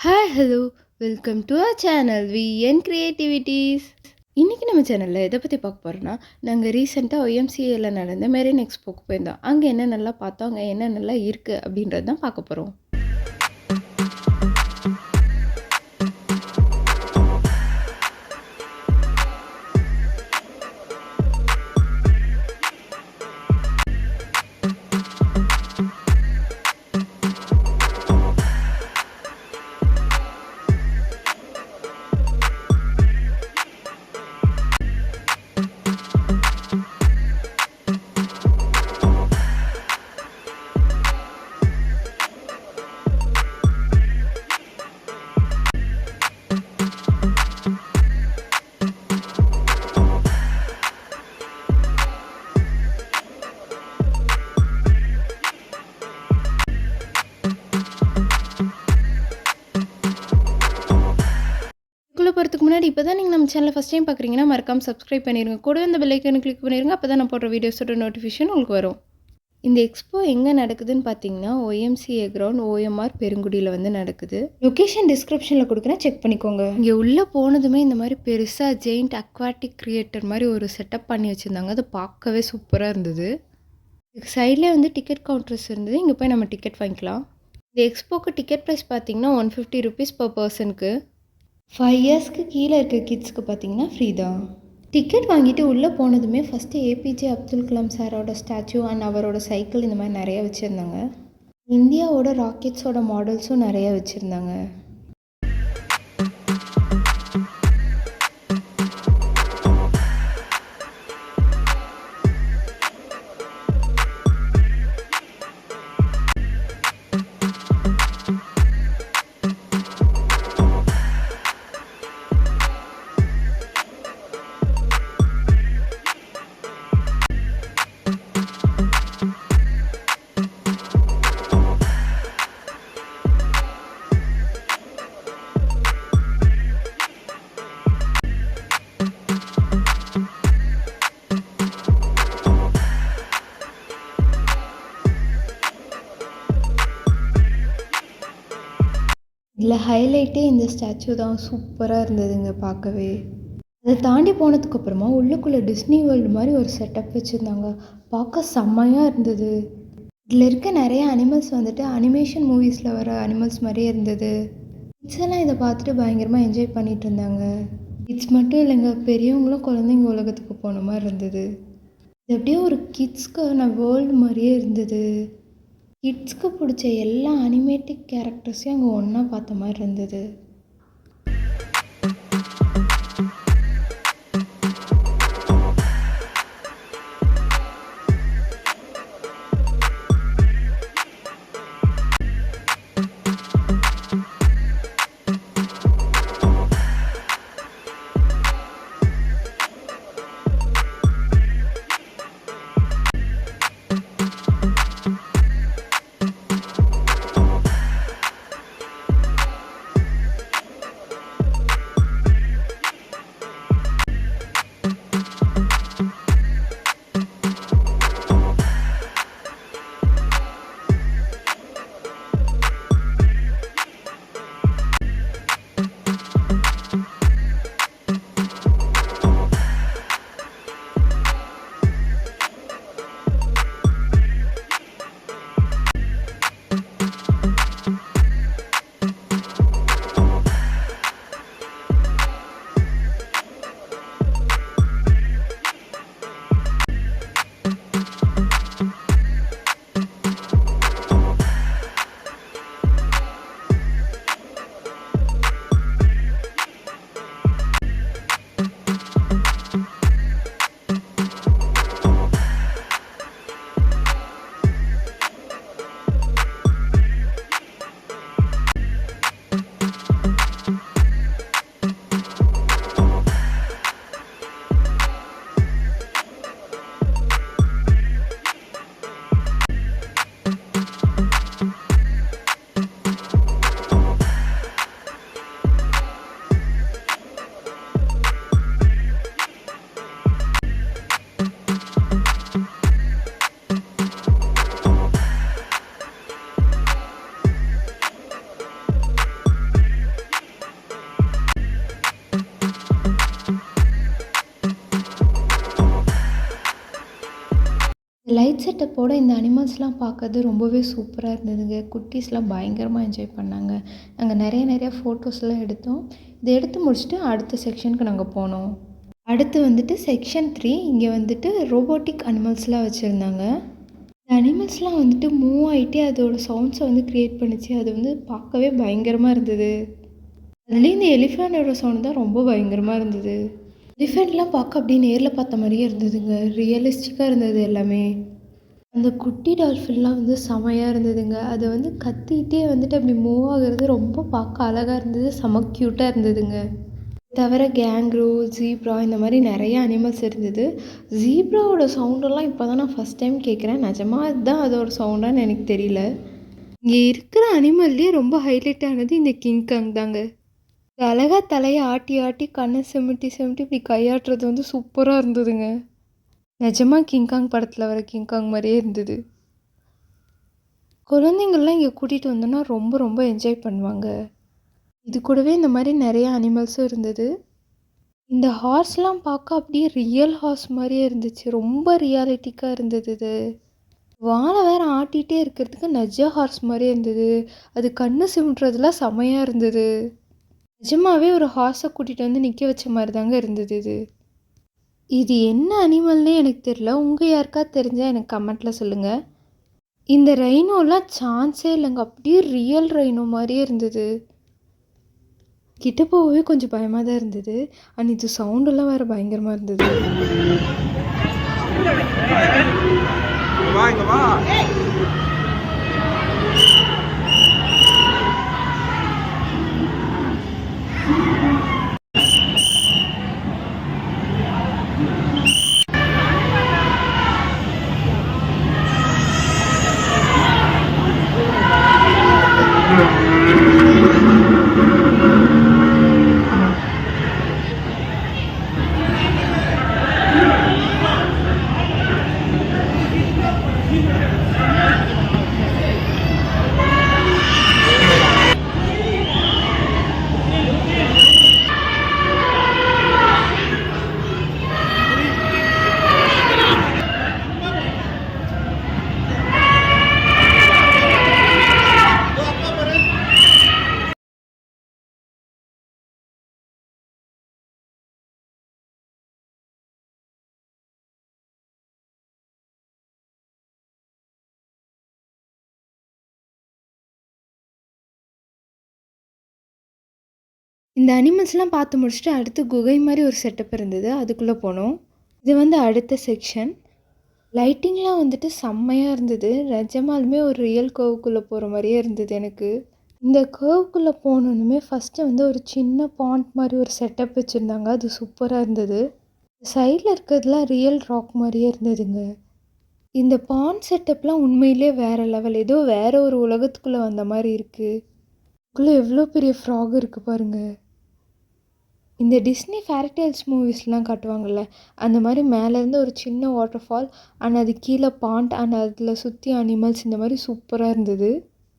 Hi hello welcome to our channel VN creativities. இன்றைக்கி நம்ம சேனலில் எதை பற்றி பார்க்க போகிறோன்னா, நாங்கள் ரீசெண்டாக ஒய்எம்சிஏல நடந்த மெரின் எக்ஸ்போக்கு போயிருந்தோம். அங்கே என்னென்னலாம் பார்த்தோம், அங்கே என்னென்னலாம் இருக்குது அப்படின்றது தான் பார்க்க போகிறோம். போகிறதுக்கு முன்னாடி இப்போ தான் நீங்கள் நம்ம சேனலை ஃபஸ்ட் டைம் பார்க்குறீங்கன்னா மறக்காமல் சப்ஸ்கிரைப் பண்ணிடுங்க. கூட இந்த பெல் ஐக்கானை கிளிக் பண்ணிடுங்க. அப்போ தான் நான் போடுற வீடியோஸோட நோட்டிஃபிகேஷன் உங்களுக்கு வரும். இந்த எக்ஸ்போ எங்கே நடக்குதுன்னு பார்த்தீங்கன்னா ஒய்எம்சிஏ கிரவுண்ட் ஓஎம்ஆர் பெருங்குடியில் வந்து நடக்குது. லொக்கேஷன் டிஸ்கிரிப்ஷனில் கொடுக்குறேன், செக் பண்ணிக்கோங்க. இங்கே உள்ளே போனதுமே இந்த மாதிரி பெருசாக ஜெயிண்ட் அக்வாட்டிக் கிரியேட்டர் மாதிரி ஒரு செட்டப் பண்ணி வச்சுருந்தாங்க. அது பார்க்கவே சூப்பராக இருந்தது. இதுக்கு சைட்லேயே வந்து டிக்கெட் கவுண்டர்ஸ் இருந்தது. இங்கே போய் நம்ம டிக்கெட் வாங்கிக்கலாம். இந்த எக்ஸ்போக்கு டிக்கெட் ப்ரைஸ் பார்த்தீங்கன்னா 150 ருபீஸ் பர் பர்சனுக்கு. 5 இயர்ஸ்க்கு கீழே இருக்க கிட்ஸ்க்கு பார்த்தீங்கன்னா ஃப்ரீ தான். டிக்கெட் வாங்கிட்டு உள்ளே போனதுமே ஃபஸ்ட்டு ஏபிஜே அப்துல் கலாம் சாரோட ஸ்டாச்சு அண்ட் அவரோட சைக்கிள் இந்த மாதிரி நிறையா வச்சுருந்தாங்க. இந்தியாவோட ராக்கெட்ஸோட மாடல்ஸும் நிறையா வச்சுருந்தாங்க. இதில் ஹைலைட்டே இந்த ஸ்டாச்சு தான். சூப்பராக இருந்ததுங்க பார்க்கவே. அதை தாண்டி போனதுக்கப்புறமா உள்ளுக்குள்ளே டிஸ்னி வேர்ல்டு மாதிரி ஒரு செட்டப் வச்சுருந்தாங்க. பார்க்க செம்மையாக இருந்தது. இதில் இருக்க நிறைய அனிமல்ஸ் வந்துட்டு அனிமேஷன் மூவிஸில் வர அனிமல்ஸ் மாதிரியே இருந்தது. கிட்ஸ் எல்லாம் இதை பார்த்துட்டு பயங்கரமாக என்ஜாய் பண்ணிகிட்டு இருந்தாங்க. கிட்ஸ் மட்டும் இல்லைங்க, பெரியவங்களும் குழந்தைங்க உலகத்துக்கு போன மாதிரி இருந்தது. இது அப்படியே ஒரு கிட்ஸ்க்கான வேர்ல்டு மாதிரியே இருந்தது. கிட்ஸ்க்கு பிடிச்ச எல்லா அனிமேட்டிக் கேரக்டர்ஸையும் அங்கே ஒன்றா பார்த்த மாதிரி இருந்தது. லைட் செட்டப்போட இந்த அனிமல்ஸ்லாம் பார்க்கறது ரொம்பவே சூப்பரா இருந்ததுங்க. குட்டீஸ்லாம் பயங்கரமா என்ஜாய் பண்ணாங்க. நாங்க நெறைய ஃபோட்டோஸ்லாம் எடுத்தோம். இத எடுத்து முடிச்சுட்டு அடுத்த செக்ஷனுக்கு நாங்க போனோம். அடுத்து வந்துட்டு செக்ஷன் 3 இங்க வந்துட்டு ரோபோட்டிக் அனிமல்ஸ்லாம் வச்சிருந்தாங்க. இந்த அனிமல்ஸ்லாம் வந்துட்டு மூவ் ஆயிட்டே அதோட சவுண்ட்ஸ வந்து கிரியேட் பண்ணுச்சு. அது வந்து பார்க்கவே பயங்கரமா இருந்தது. அதுலேயும் இந்த எலிஃபேண்டோட சவுண்ட் தான் ரொம்ப பயங்கரமா இருந்தது. எலிஃபெண்ட்லாம் பார்க்க அப்படியே நேர்ல பார்த்த மாரியே இருந்ததுங்க. ரியலிஸ்டிக்கா இருந்தது எல்லாமே. அந்த குட்டி டால்ஃபின்லாம் வந்து செமையா இருந்ததுங்க. அது வந்து கத்திக்கிட்டே வந்துட்டு அப்படி மூவ் ஆகுறது ரொம்ப பார்க்க அழகா இருந்தது. செம க்யூட்டா இருந்ததுங்க. தவிர கேங்க்ரூ, ஜீப்ரா இந்த மாரி நெறைய அனிமல்ஸ் இருந்தது. ஜீப்ராவோட சவுண்டெல்லாம் இப்போ தான் நான் ஃபர்ஸ்ட் டைம் கேட்குறேன். நிஜமா இதுதான் அதோட சவுண்டான்னு எனக்கு தெரியல. இங்கே இருக்கிற அனிமல்லேயே ரொம்ப ஹைலைட் ஆனது இந்த கிங்காங் தாங்க. அழகா தலைய ஆட்டி ஆட்டி கண்ணை சிமிட்டி சிமிட்டி இப்படி கையாட்டுறது வந்து சூப்பராக இருந்ததுங்க. நிஜமா கிங்காங் படத்தில் வர கிங்காங் மாதிரியே இருந்தது. குழந்தைங்கள்லாம் இங்கே கூட்டிகிட்டு வந்தோன்னா ரொம்ப என்ஜாய் பண்ணுவாங்க. இது கூடவே இந்த மாதிரி நிறைய அனிமல்ஸும் இருந்தது. இந்த ஹார்ஸ்லாம் பார்க்க அப்படியே ரியல் ஹார்ஸ் மாதிரியே இருந்துச்சு. ரொம்ப ரியாலிட்டிக்காக இருந்தது இது. வாழை வேற ஆட்டிகிட்டே இருக்கிறதுக்கு நெஜ ஹார்ஸ் மாதிரியே இருந்தது. அது கண்ணு சிமிட்டுறதுலாம் செமையாக இருந்தது. நிஜமாவே ஒரு ஹார்ஸை கூட்டிகிட்டு வந்து நிற்க வச்ச மாதிரி தாங்க இருந்தது இது. இது என்ன அனிமல்னே எனக்கு தெரியல. உங்கள் யாருக்காவது தெரிஞ்சால் எனக்கு கமெண்ட்டில் சொல்லுங்கள். இந்த ரைனோலாம் சான்ஸே இல்லைங்க. அப்படியே ரியல் ரைனோ மாதிரியே இருந்தது. கிட்ட போகவே கொஞ்சம் பயமாக தான் இருந்தது. அண்ட் இது சவுண்டெல்லாம் வேறு பயங்கரமாக இருந்தது. இந்த அனிமல்ஸ்லாம் பார்த்து முடிச்சுட்டு அடுத்து குகை மாதிரி ஒரு செட்டப் இருந்தது. அதுக்குள்ளே போனோம். இது வந்து அடுத்த செக்ஷன். லைட்டிங்லாம் வந்துட்டு செம்மையாக இருந்தது. நிஜமாலுமே ஒரு ரியல் கர்வுக்குள்ளே போகிற மாதிரியே இருந்தது எனக்கு. இந்த கர்வுக்குள்ளே போனோன்னுமே ஃபஸ்ட்டு வந்து ஒரு சின்ன பாண்ட் மாதிரி ஒரு செட்டப் வச்சுருந்தாங்க. அது சூப்பராக இருந்தது. சைடில் இருக்கிறதுலாம் ரியல் ராக் மாதிரியே இருந்ததுங்க. இந்த பாண்ட் செட்டப்லாம் உண்மையிலே வேறு லெவல். ஏதோ வேறு ஒரு உலகத்துக்குள்ளே வந்த மாதிரி இருக்குது. இதுக்குள்ளே எவ்வளோ பெரிய ஃப்ராக் இருக்குது பாருங்கள். இந்த டிஸ்னி ஃபேரிடேல்ஸ் மூவிஸ்லாம் காட்டுவாங்கள்ல, அந்த மாதிரி மேலேருந்து ஒரு சின்ன வாட்டர் ஃபால் அண்ட் அது கீழே பாண்ட் அண்ட் அதில் சுற்றி அனிமல்ஸ் இந்த மாதிரி சூப்பராக இருந்தது.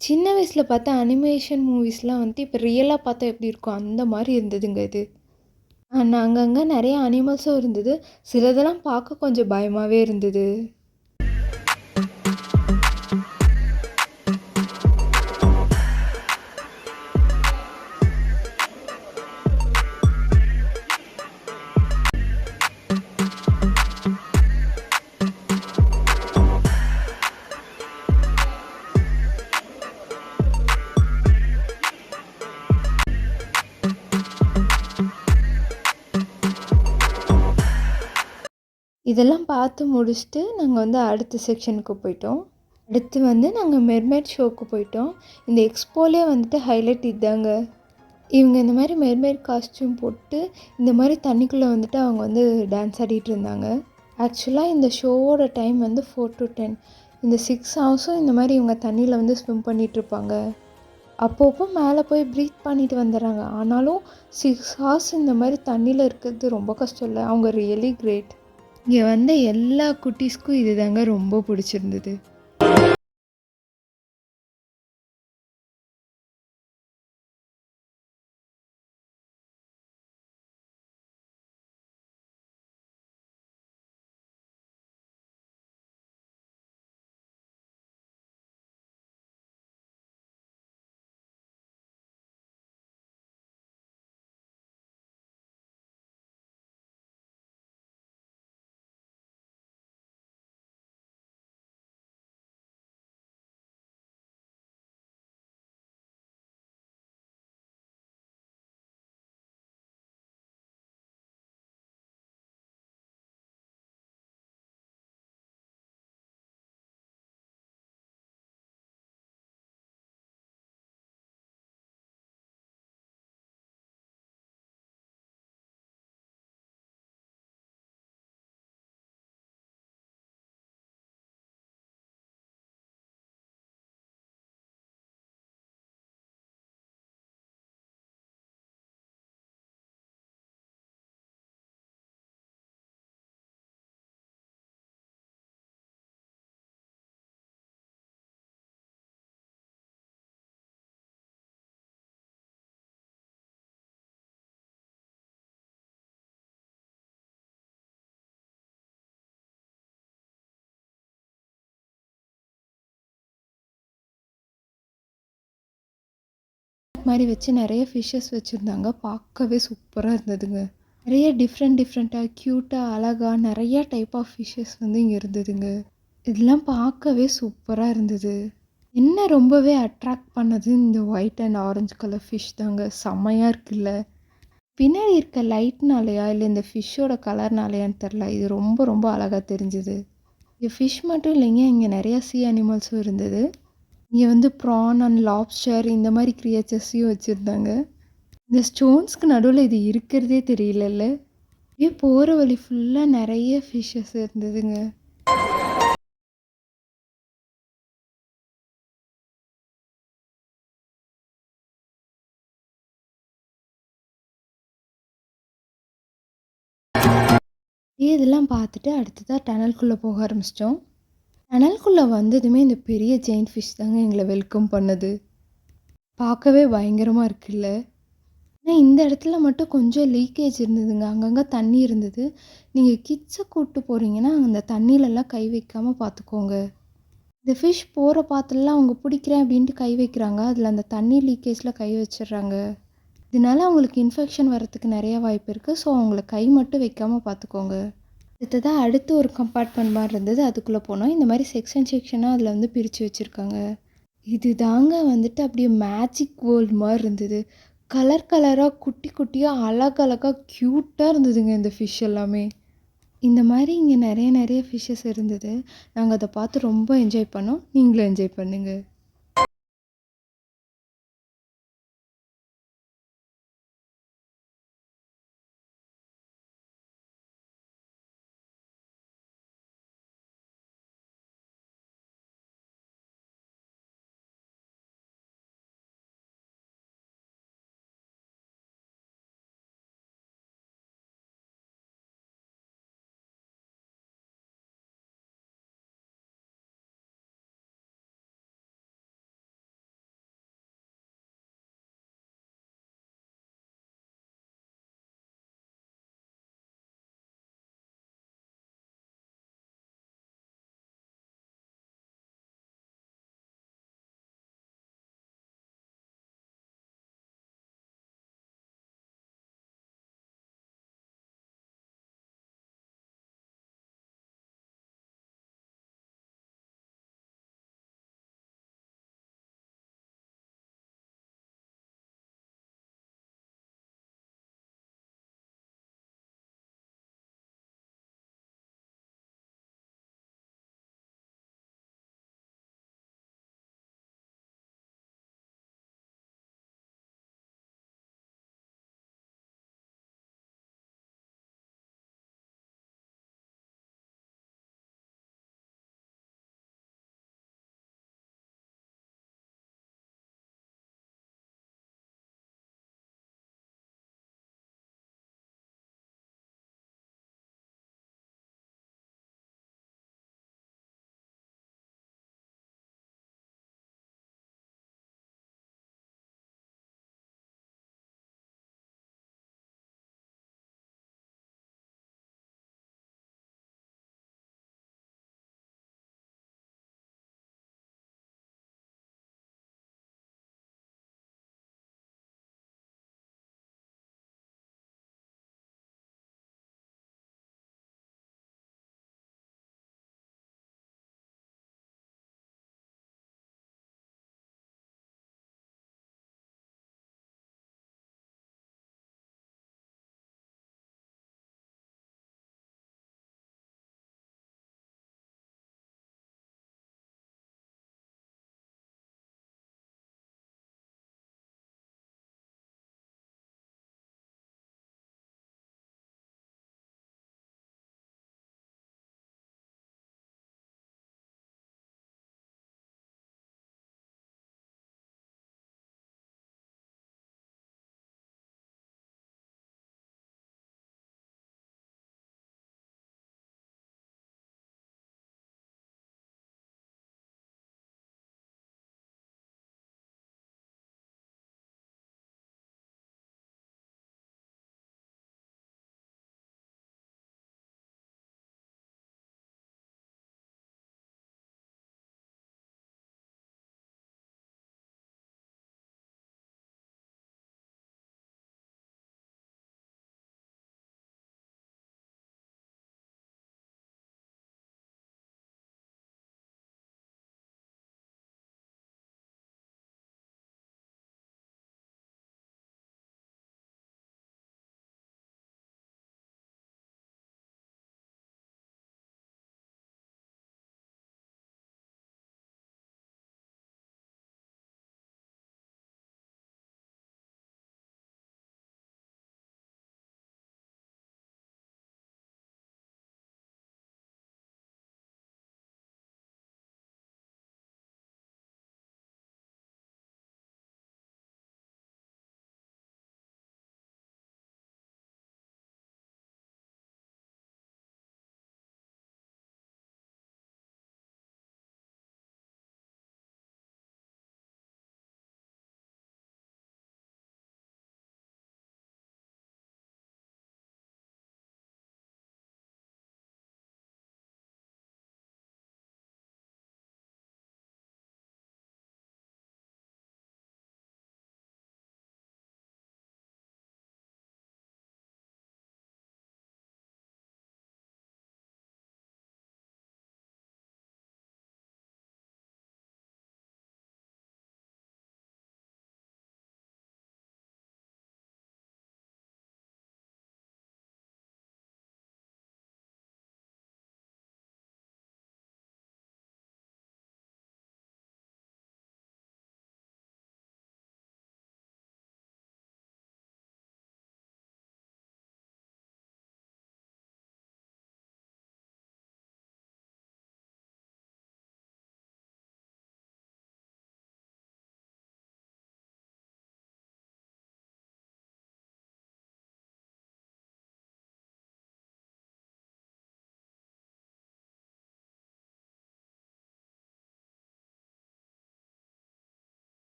சின்ன வயசில் பார்த்த அனிமேஷன் மூவிஸ்லாம் வந்துட்டு இப்போ ரியலாக பார்த்தா எப்படி இருக்கும் அந்த மாதிரி இருந்ததுங்க இது. அண்ட் அங்கங்கே நிறைய அனிமல்ஸும் இருந்தது. சிலதெல்லாம் பார்க்க கொஞ்சம் பயமாகவே இருந்தது. இதெல்லாம் பார்த்து முடிச்சுட்டு நாங்கள் வந்து அடுத்த செக்ஷனுக்கு போயிட்டோம். அடுத்து வந்து நாங்கள் மெர்மைட் ஷோவுக்கு போயிட்டோம். இந்த எக்ஸ்போலே வந்துட்டு ஹைலைட் இதாங்க. இவங்க இந்த மாதிரி மெர்மைட் காஸ்ட்யூம் போட்டு இந்த மாதிரி தண்ணிக்குள்ளே வந்துட்டு அவங்க வந்து டான்ஸ் ஆடிட்டு இருந்தாங்க. ஆக்சுவலாக இந்த ஷோவோட டைம் வந்து 4 to 10. இந்த 6 ஹவர்ஸும் இந்த மாதிரி இவங்க தண்ணியில் வந்து ஸ்விம் பண்ணிகிட்ருப்பாங்க. அப்பப்போ மேலே போய் ப்ரீத் பண்ணிட்டு வந்துடுறாங்க. ஆனாலும் 6 ஹவர்ஸ் இந்த மாதிரி தண்ணியில் இருக்கிறது ரொம்ப கஷ்டம் இல்லை. அவங்க ரியலி கிரேட். இங்கே வந்த எல்லா குட்டீஸ்க்கும் இது தாங்க ரொம்ப பிடிச்சிருந்தது. மாரி வச்சு நெறைய ஃபிஷ்ஷஸ் வச்சிருந்தாங்க. பார்க்கவே சூப்பரா இருந்ததுங்க. நெறைய டிஃப்ரெண்ட்டா, க்யூட்டா, அழகா நெறைய டைப் ஆஃப் ஃபிஷ்ஷஸ் வந்து இங்க இருந்ததுங்க. இதெல்லாம் பார்க்கவே சூப்பரா இருந்தது. என்ன ரொம்பவே அட்ராக்ட் பண்ணது இந்த white and orange colour fish தாங்க. செம்மையா இருக்குல்ல. பின்னாடி இருக்க லைட்னாலயா, இல்ல இந்த ஃபிஷ்ஷோட கலர்னாலயான்னு தெர்ல. இது ரொம்ப அழகா தெரிஞ்சது. இங்க ஃபிஷ் மட்டும் இல்லைங்க. இங்க நெறைய சீ அனிமல்ஸும் இருந்தது. இங்க வந்து ப்ரான் அண்ட் லாப்ஸ்டர் இந்த மாரி கிரியேச்சர்ஸையும் வச்சிருந்தாங்க. இந்த ஸ்டோன்ஸ்க்கு நடுவுல இது இருக்கிறதே தெரியலல்ல. அப்படியே போற வழி ஃபுல்லா நெறைய ஃபிஷ்ஷஸ் இருந்ததுங்க. இதெல்லாம் பார்த்துட்டு அடுத்ததா டனல்குள்ள போக ஆரம்பிச்சிட்டோம். டனல்குள்ள வந்ததுமே இந்த பெரிய ஜெயண்ட் ஃபிஷ் தாங்க எங்கள வெல்கம் பண்ணுது. பார்க்கவே பயங்கரமா இருக்குல்ல. ஆனா இந்த இடத்துல மட்டும் கொஞ்சம் லீக்கேஜ் இருந்ததுங்க. அங்கங்க தண்ணி இருந்தது. நீங்க கிட்ஸ கூட்டு போறீங்கன்னா, அந்த தண்ணிலலாம் கை வைக்காம பார்த்துக்கோங்க. இந்த ஃபிஷ் போற பாத்துலலாம் அவங்க பிடிக்கிறேன் அப்படின்ட்டு கை வைக்கிறாங்க. அதில அந்த தண்ணி லீக்கேஜ்ல கை வச்சுடுறாங்க. இதனால அவங்களுக்கு இன்ஃபெக்ஷன் வரதுக்கு நெறைய வாய்ப்பு இருக்கு. ஸோ அவங்கள கை மட்டும் வைக்காம பார்த்துக்கோங்க. அடுத்ததா அடுத்து ஒரு கம்பார்ட்மெண்ட் மாரி இருந்தது. அதுக்குள்ள போனோம். இந்த மாரி செக்ஷனா அதில வந்து பிரிச்சு வச்சிருக்காங்க. இது தாங்க வந்துட்டு அப்படியே மேஜிக் வேர்ல்ட் மாரி இருந்தது. கலரா குட்டியா அழகழகா க்யூட்டா இருந்ததுங்க இந்த ஃபிஷ் எல்லாமே. இந்த மாரி இங்க நெறைய ஃபிஷஸ் இருந்தது. நாங்க அத பார்த்து ரொம்ப என்ஜாய் பண்ணோம். நீங்களும் என்ஜாய் பண்ணுங்க.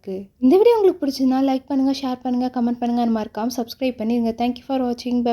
இருக்குது. இந்த வீடியோ உங்களுக்கு பிடிச்சதுனா லைக் பண்ணுங்கள், ஷேர் பண்ணுங்கள், கமெண்ட் பண்ணுங்கள், மறக்காமல் சப்ஸ்கிரைப் பண்ணிடுங்க. தேங்க்யூ ஃபார் வாட்சிங்.